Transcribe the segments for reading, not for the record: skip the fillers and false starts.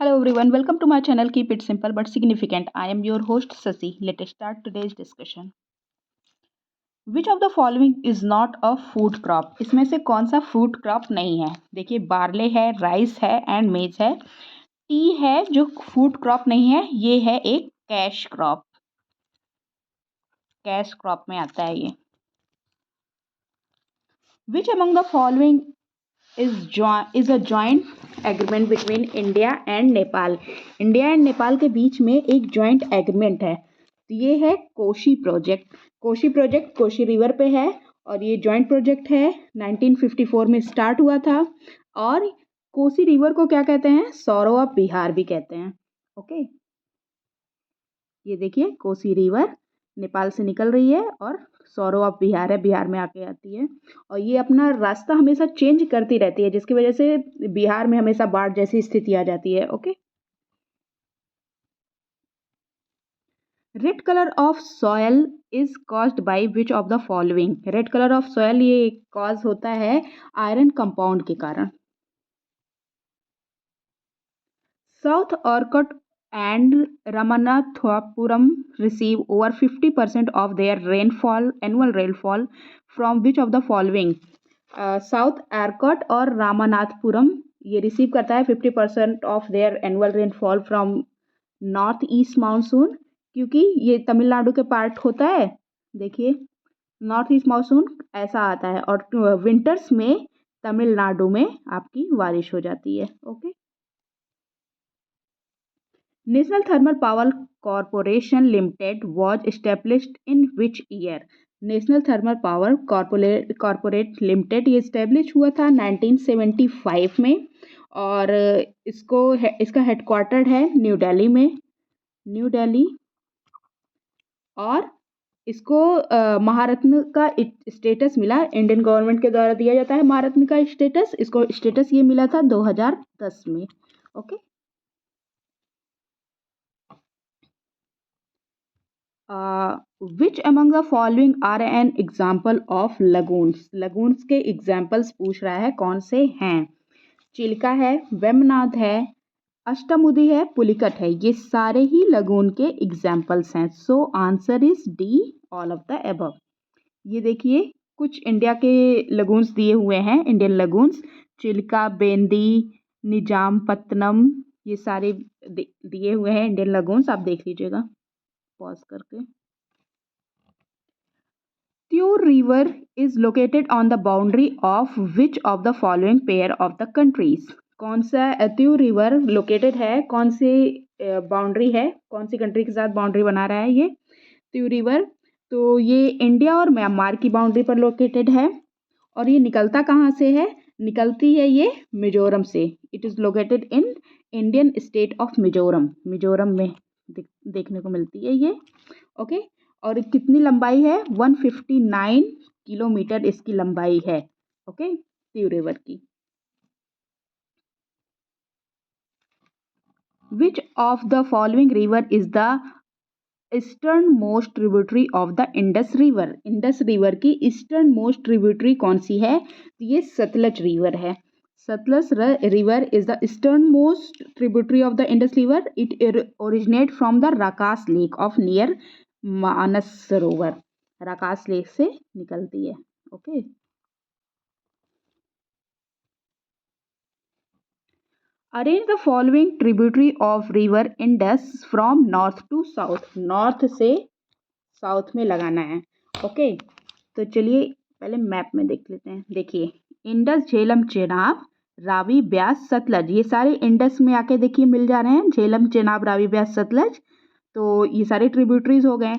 Hello everyone, welcome to my channel. Keep it simple but significant. I am your host Sasi. Let us start today's discussion. Which of the following is not a food crop? इसमें से कौन सा food crop नहीं है? देखिए, barley है, rice है and मेज है. टी है जो फूड क्रॉप नहीं है, ये है एक कैश क्रॉप. कैश क्रॉप में आता है ये. Which among the following is a joint agreement between India and Nepal? India and Nepal के बीच में एक जॉइंट एग्रीमेंट है. ये है Kosi project. Kosi project Kosi river पे है और ये जॉइंट प्रोजेक्ट है. 1954 में स्टार्ट हुआ था. और कोसी रिवर को क्या कहते हैं? सौरो ऑफ बिहार भी कहते हैं. ओके, ये देखिए, कोसी रिवर नेपाल से निकल रही है और सौरो ऑफ बिहार है, बिहार में आके आती है. और ये अपना रास्ता हमेशा चेंज करती रहती है, जिसकी वजह से बिहार में हमेशा बाढ़ जैसी स्थिति आ जाती है. Okay. Red colour of soil is caused by which of the following? Red colour of soil ये कॉज होता है आयरन कंपाउंड के कारण. South Orkut and Ramanathapuram receive over 50% of their annual rainfall from which of the following? South Arcot और रामानाथपुरम ये receive करता है 50% of their annual rainfall from north east monsoon, क्योंकि ये तमिलनाडु के पार्ट होता है. देखिए, नॉर्थ ईस्ट मानसून ऐसा आता है और विंटर्स में तमिलनाडु में आपकी बारिश हो जाती है. Okay. National Thermal Power Corporation Limited was established in which year? National thermal power corporate limited ये इस्टेब्लिश हुआ था 1975 में. और इसका हेडक्वार्टर है न्यू दिल्ली में. न्यू दिल्ली. और इसको महारत्न का स्टेटस मिला. इंडियन गवर्नमेंट के द्वारा दिया जाता है महारत्न का स्टेटस. इसको स्टेटस ये मिला था 2010 में. Okay. Which among the following are an example of lagoons? Lagoons के एग्जाम्पल्स पूछ रहा है, कौन से हैं? चिल्का है, वेमनाथ है, अष्टमुदी है, पुलिकट है. ये सारे ही लगून के एग्जाम्पल्स हैं. So answer is D, all of the above. ये देखिए, कुछ इंडिया के लगून्स दिए हुए हैं. इंडियन लगून्स चिल्का, बेंदी, निजामपत्तनम, ये सारे दिए हुए हैं इंडियन लगून्स. आप देख लीजिएगा पॉज करके. Thure River is located on the boundary of which of the following pair of the countries? कौन सा त्यूर रिवर लोकेटेड है, कौन सी बाउंड्री है, कौन सी कंट्री के साथ बाउंड्री बना रहा है ये त्यूर रिवर? तो ये इंडिया और म्यांमार की बाउंड्री पर लोकेटेड है. और ये निकलता कहाँ से है? निकलती है ये मिजोरम से. It is located in Indian state of Mizoram. Mizoram में देखने को मिलती है ये. ओके. और कितनी लंबाई है? 159 किलोमीटर इसकी लंबाई है. ओके, त्यूर रिवर की. Which of the following river is the eastern most tributary of the Indus river? Indus river की ईस्टर्न मोस्ट ट्रिब्यूटरी कौन सी है? ये सतलज रिवर है. Sutlej river is the eastern most tributary of the Indus river. It originate from the Rakas lake of near Mansarovar. Rakas lake से निकलती है. Okay. Arrange the following tributary of river Indus from north to south. North से south में लगाना है. Okay. तो चलिए पहले मैप में देख लेते हैं. देखिए, इंडस, झेलम, चेनाब, रावी, ब्यास, सतलज, ये सारे इंडस में आके देखिए मिल जा रहे हैं. झेलम, चेनाब, रावी, ब्यास, सतलज. तो ये सारे ट्रिब्यूटरीज हो गए.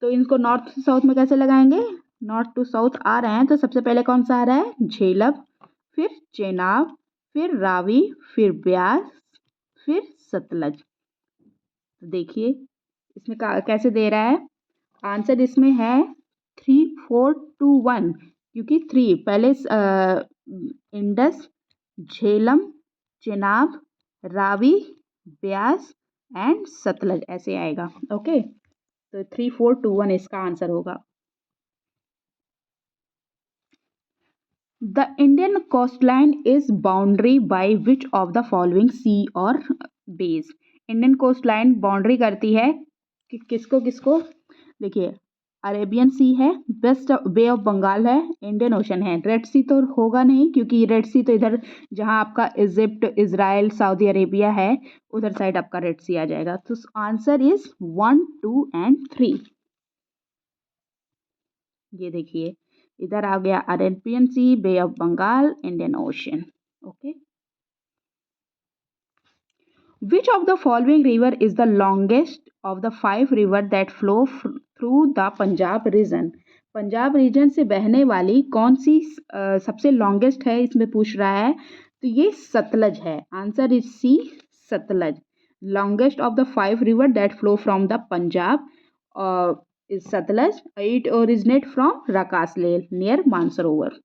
तो इनको नॉर्थ से साउथ में कैसे लगाएंगे? नॉर्थ टू साउथ आ रहे हैं तो सबसे पहले कौन सा आ रहा है? झेलम, फिर चेनाब, फिर रावी, फिर ब्यास, फिर सतलज. तो देखिए इसमें कैसे दे रहा है आंसर. इसमें है 3, 4, 2, 1, क्योंकि 3 पहले इंडस, झेलम, चेनाब, रावी, ब्यास एंड सतलज ऐसे आएगा. ओके. तो 3, 4, 2, 1 इसका आंसर होगा. The Indian coastline is boundary by which of the following sea और bays. Indian coastline boundary करती है कि किसको किसको, देखिए अरेबियन सी है, वेस्ट बे ऑफ बंगाल है, इंडियन ओशन है। रेड सी तो होगा नहीं क्योंकि रेड सी तो इधर जहाँ आपका इजिप्ट, इजराइल, सऊदी अरेबिया है उधर साइड आपका रेड सी आ जाएगा। तो आंसर इज 1, 2 एंड 3। ये देखिए इधर आ गया Arabian sea, bay of Bengal, Indian ocean. Okay, which of the following river is the longest of the 5 river that flow through the Punjab region? Punjab region से बहने वाली कौन सी सबसे लॉन्गेस्ट है इसमें पूछ रहा है, तो ये सतलज है। Answer is C, Sutlej. Longest of the 5 river that flow from the Punjab is Sutlej. It originate from Rakas lake near Mansarovar.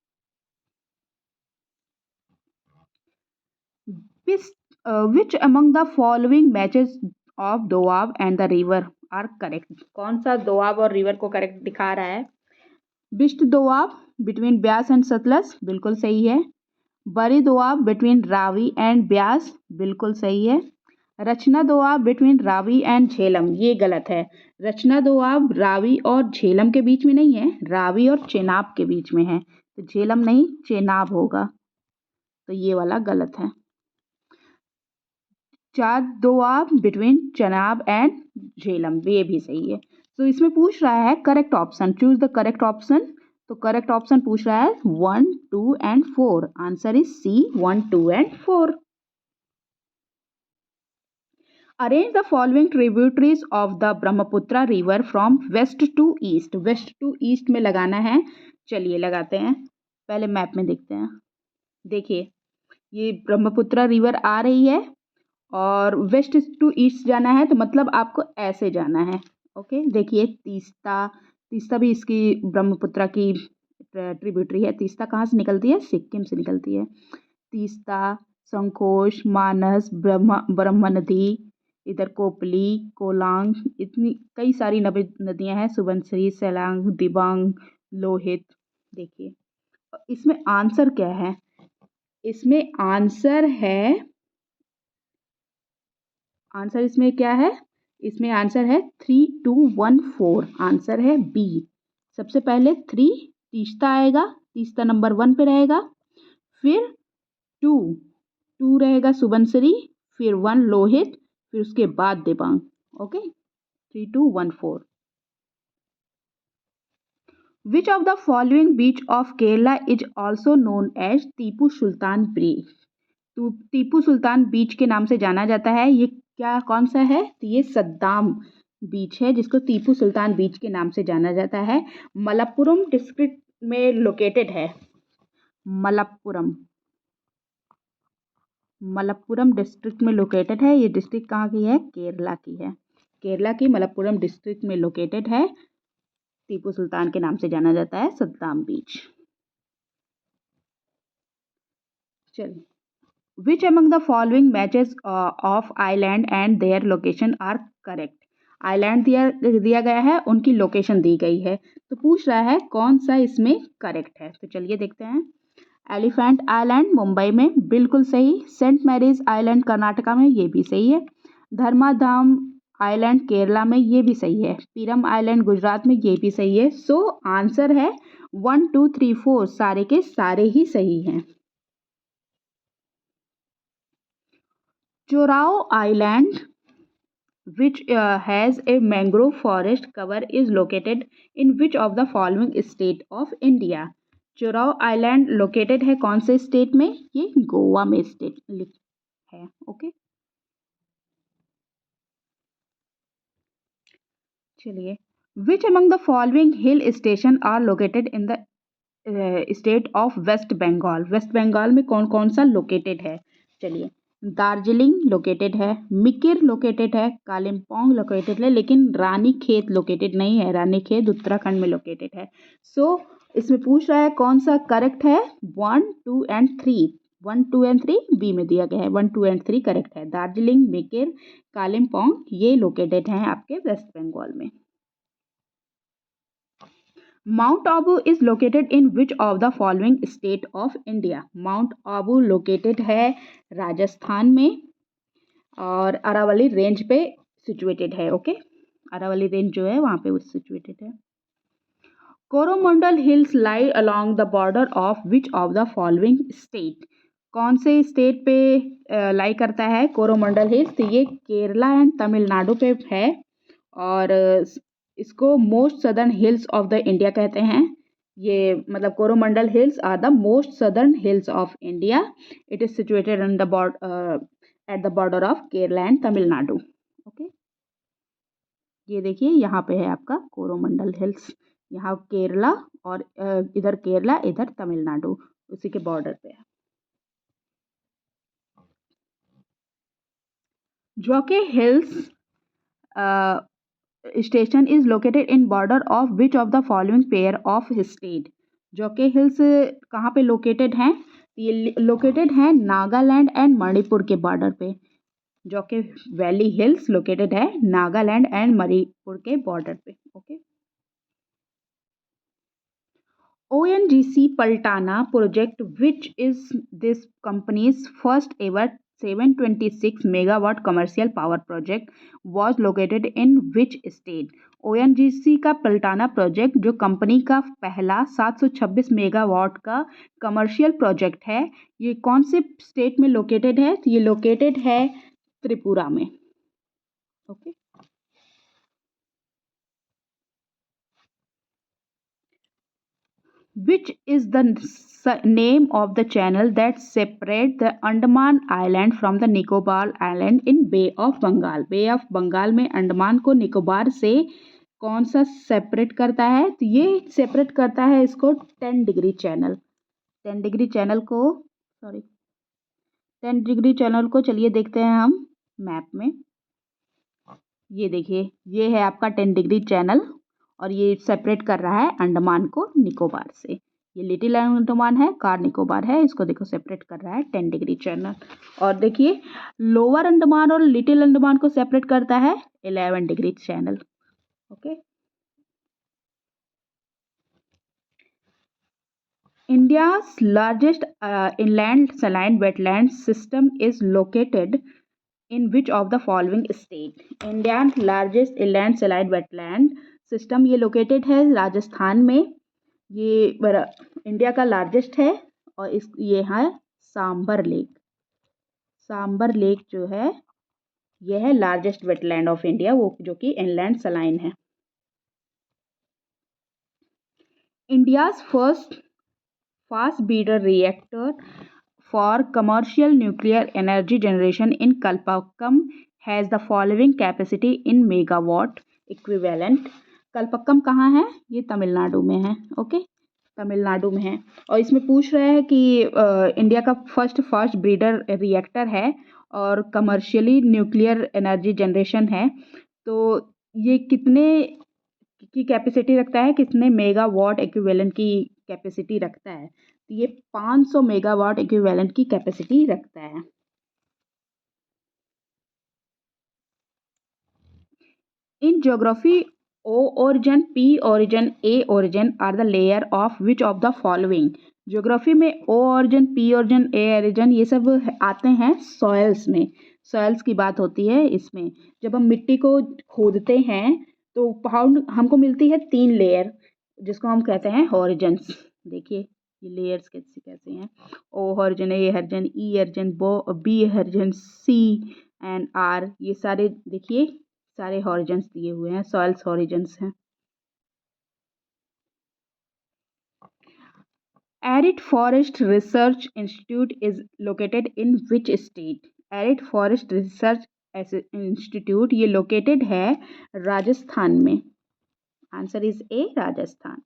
Which among the following matches of doab and the river are correct? कौन सा दोआब और रिवर को करेक्ट दिखा रहा है? बिष्ट दोआब बिटवीन ब्यास एंड सतलज, बिल्कुल सही है। बरी दोआब बिटवीन रावी एंड ब्यास, बिल्कुल सही है। रचना दोआब बिटवीन रावी एंड झेलम, ये गलत है। रचना दोआब रावी और झेलम के बीच में नहीं है, रावी और चेनाब के बीच में है, तो झेलम नहीं चेनाब होगा, तो ये वाला गलत है। चार दोआब बिटवीन चनाब एंड झेलम, ये भी सही है। तो इसमें पूछ रहा है correct option, choose the correct option. तो करेक्ट ऑप्शन पूछ रहा है 1, 2 and 4। Answer is C, 1, 2 and 4। Arrange the following tributaries of the Brahmaputra river from west to east. West to east में लगाना है, चलिए लगाते हैं। पहले मैप में देखते हैं। देखिए ये ब्रह्मपुत्र रिवर आ रही है और वेस्ट टू ईस्ट जाना है, तो मतलब आपको ऐसे जाना है। ओके, देखिए तीस्ता, तीस्ता भी इसकी ब्रह्मपुत्र की ट्रिब्यूटरी है। तीस्ता कहाँ से निकलती है? सिक्किम से निकलती है। तीस्ता, संकोश, मानस, ब्रह्मनदी, इधर कोपली, कोलांग, इतनी कई सारी नदियां हैं, सुबनसिरी, सैलांग, दिबांग, लोहित। देखिए इसमें आंसर क्या है? इसमें आंसर है, आंसर इसमें क्या है? इसमें आंसर है 3, 2, 1, 4। आंसर है बी। सबसे पहले 3 तीस्ता आएगा, तीस्ता नंबर 1 पे रहेगा, फिर 2 रहेगा सुबनसिरी, फिर 1 लोहित, फिर उसके बाद Dibang. Okay, 3, 2, 1, 4। Which of the following beach of Kerala is also known as Tipu Sultan beach? तो टीपू सुल्तान बीच के नाम से जाना जाता है। ये क्या कौन सा है? तो ये सद्दाम बीच है जिसको टीपू सुल्तान बीच के नाम से जाना जाता है। मलप्पुरम डिस्ट्रिक्ट में लोकेटेड है। मलप्पुरम, मलप्पुरम डिस्ट्रिक्ट में लोकेटेड है। ये डिस्ट्रिक्ट कहाँ की है? केरला की है। केरला की मलप्पुरम डिस्ट्रिक्ट में लोकेटेड है। टीपू सुल्तान के नाम से जाना जाता है सद्दाम बीच। चलिए, Which among the following matches of island and their location are correct? Island दिया गया है, उनकी लोकेशन दी गई है, तो पूछ रहा है कौन सा इसमें करेक्ट है। तो चलिए देखते हैं। एलिफेंट आइलैंड मुंबई में, बिल्कुल सही। सेंट मैरीज आइलैंड कर्नाटका में, ये भी सही है। धर्माधाम आइलैंड केरला में, ये भी सही है। पीरम आइलैंड गुजरात में, ये भी सही है। सो आंसर है 1, 2, 3, 4 सारे के सारे ही सही हैं। Chorao Island, which has a mangrove forest cover, is located in which of the following state of India? Chorao island located है कौन से स्टेट में? ये गोवा में स्टेट है। ओके, चलिए। Which among the following hill station are located in the state of West Bengal? West Bengal में कौन कौन सा लोकेटेड है? चलिए, दार्जिलिंग लोकेटेड है, मिकिर लोकेटेड है, कालिम्पोंग लोकेटेड है, लेकिन रानीखेत लोकेटेड नहीं है। रानीखेत उत्तराखंड में लोकेटेड है। सो इसमें पूछ रहा है कौन सा करेक्ट है? 1, 2 एंड 3। 1, 2 एंड 3 बी में दिया गया है। 1, 2 एंड 3 करेक्ट है। दार्जिलिंग, मिकिर, कालिम्पोंग ये लोकेटेड हैं आपके वेस्ट बंगाल में। Mount Abu is located in which of the following state of India? Mount Abu located है राजस्थान में। और अरावली रेंज पे सिचुएटेड है। ओके, अरावली रेंज जो है वहाँ पे सिचुएटेड है। Coromandel hills lie along the border of which of the following state? कौन से स्टेट पे लाई करता है कोरोमंडल हिल्स? तो ये केरला एंड तमिलनाडु पे है और इसको most southern hills of the India कहते हैं। ये मतलब Coromandel hills are the most southern hills of India. It is situated on the at the border of Kerala and Tamil Nadu. Okay, ये देखिए यहाँ पे है आपका कोरोमंडल हिल्स, यहाँ केरला और इधर केरला इधर तमिलनाडु, उसी के बॉर्डर पे है। जोके hills station is located in border of which of the following pair of state? जोके हिल्स कहाँ पे लोकेटेड हैं? ये लोकेटेड हैं नागालैंड एंड मणिपुर के बॉर्डर पे। जोके वैली हिल्स लोकेटेड है नागालैंड एंड मणिपुर के बॉर्डर पे। Okay, ONGC Paltana project, which is this company's first ever 726 megawatt commercial power project, was located in which state? ONGC का पल्टाना प्रोजेक्ट जो कंपनी का पहला 726 मेगावाट का कमर्शियल प्रोजेक्ट है, ये कौन से स्टेट में लोकेटेड है? तो ये लोकेटेड है त्रिपुरा में। Okay, which is the name of the channel that separate the Andaman Island from the Nicobar Island in Bay of Bengal? Bay of Bengal में अंडमान को निकोबार से कौन सा सेपरेट करता है? तो ये सेपरेट करता है इसको 10 डिग्री चैनल। 10 डिग्री चैनल को सॉरी 10 डिग्री चैनल को चलिए देखते हैं हम मैप में। ये देखिए, ये है आपका 10 डिग्री चैनल और ये सेपरेट कर रहा है अंडमान को निकोबार से। ये लिटिल अंडमान है, कार निकोबार है, इसको देखो सेपरेट कर रहा है 10 डिग्री चैनल। और देखिए लोअर अंडमान और लिटिल अंडमान को सेपरेट करता है 11 degree channel. Okay, India's largest inland saline wetland system is located in which of the following state? India's largest inland saline wetland system ये located है राजस्थान में। ये इंडिया का लार्जेस्ट है और इस ये है सांबर लेक। सांबर लेक जो है ये है लार्जेस्ट वेटलैंड ऑफ इंडिया, वो जो कि इनलैंड सलाइन है। India's first fast breeder reactor for commercial nuclear energy generation in Kalpakkam has the following capacity in megawatt equivalent. Kalpakkam कहाँ है? ये तमिलनाडु में है। ओके, तमिलनाडु में है और इसमें पूछ रहा है कि इंडिया का फर्स्ट फास्ट ब्रीडर रिएक्टर है और कमर्शियली न्यूक्लियर एनर्जी जनरेशन है, तो ये कितने की कैपेसिटी रखता है, कितने मेगावाट इक्विवेलेंट की कैपेसिटी रखता है? तो ये 500 मेगावाट इक्विवेलेंट की कैपेसिटी रखता है। In geography O origin, P origin, A origin are the layer of which of the following? Geography में O origin, P origin, A origin ये सब आते हैं सॉयल्स में। सॉयल्स की बात होती है इसमें। जब हम मिट्टी को खोदते हैं तो हमको मिलती है 3 लेयर जिसको हम कहते हैं हॉरिजन्स। देखिए ये लेयर्स कैसे कैसे हैं। O horizon, A horizon, E horizon, B horizon, C and R, ये सारे देखिए सारे हॉरिजन्स दिए हुए हैं, सॉइल्स हॉरिजन्स हैं। Arid forest research institute is located in which state? Arid forest research institute ये लोकेटेड है राजस्थान में। Answer is a, Rajasthan.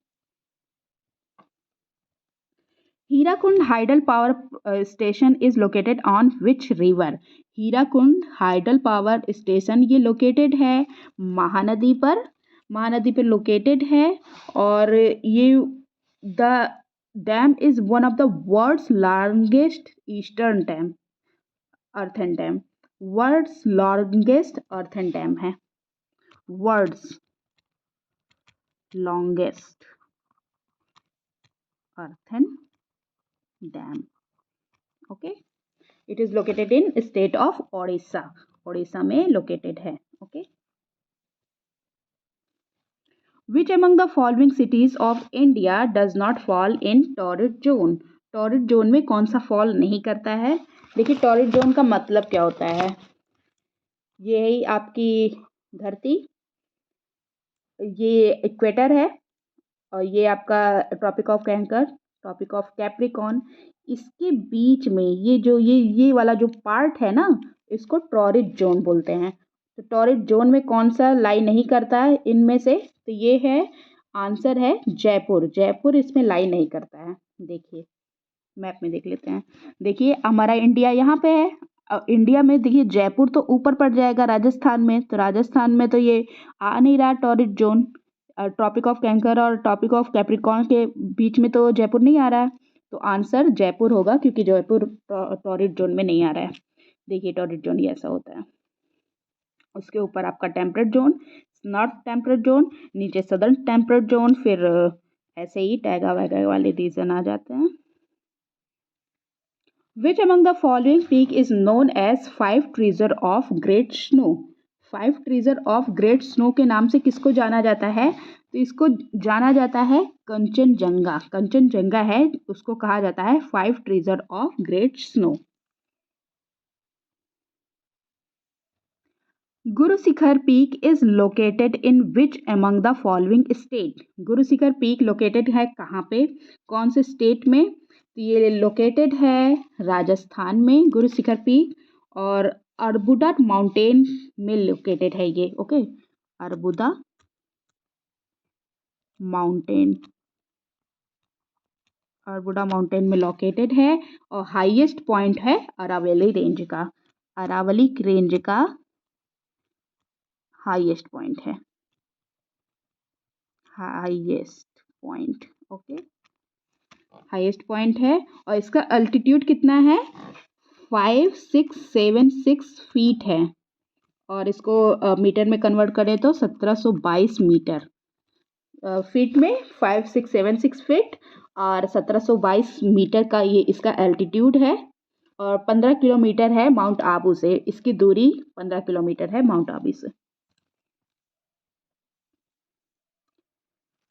Hirakud hydel power station is located on which river? Hirakud hydel power station ये located है महानदी पर। महानदी पर located है और ये the dam is one of the world's largest eastern dam, earthen dam. World's longest earthen dam है, world's longest earthen dam. Okay, it is located in state of Odisha। Orissa में located है। Okay, which among the following cities of India does not fall in torrid zone? Torrid zone में कौन सा fall नहीं करता है? देखिए टॉरिड जोन का मतलब क्या होता है, यही आपकी धरती, ये इक्वेटर है और ये आपका tropic of cancer, tropic of Capricorn, इसके बीच में ये जो ये वाला जो पार्ट है ना, इसको टॉरिड जोन बोलते हैं। तो टॉरिड जोन में कौन सा लाई नहीं करता है इनमें से? तो ये है, आंसर है जयपुर। जयपुर इसमें लाई नहीं करता है। देखिए मैप में देख लेते हैं। देखिए हमारा इंडिया यहाँ पे है। इंडिया में देखिए जयपुर तो ऊपर पड़ जाएगा राजस्थान में, तो राजस्थान में तो ये आ नहीं रहा torrid zone. Tropic of cancer और ट्रॉपिक ऑफ कैप्रिकॉर्न के बीच में तो जयपुर नहीं आ रहा है, तो आंसर जयपुर होगा क्योंकि जयपुर टॉरिड जोन में नहीं आ रहा है। देखिए टॉरिड जोन ये ऐसा होता है, उसके ऊपर आपका temperate zone, north temperate zone, नीचे सदर्न टेम्परेट जोन, फिर ऐसे ही टैगा वैगा वाले रीजन आ जाते हैं। Which among the following peak is known as five treasure of great snow? Five treasure of great snow के नाम से किसको जाना जाता है? तो इसको जाना जाता है कंचनजंगा। कंचनजंगा है, उसको कहा जाता है five treasure of great snow. Guru Shikhar peak is located in which among the following state? Guru Shikhar peak located है कहाँ पे, कौन से स्टेट में? तो ये लोकेटेड है राजस्थान में गुरु शिखर पीक, और अरबुदा माउंटेन में लोकेटेड है ये। Okay, Arbuda mountain, Arbuda mountain में लोकेटेड है, और हाईएस्ट पॉइंट है अरावली रेंज का। अरावली रेंज का हाईएस्ट पॉइंट है, highest point. Okay, highest point है, और इसका अल्टीट्यूड कितना है? 5676 फीट है, और इसको मीटर में कन्वर्ट करें तो 1722 मीटर। फीट में 5676 फीट और 1722 मीटर का ये इसका एल्टीट्यूड है, और 15 किलोमीटर है माउंट आबू से, इसकी दूरी 15 किलोमीटर है माउंट आबू से।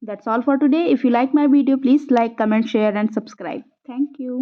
That's all for today. If you like my video, please like, comment, share and subscribe. Thank you.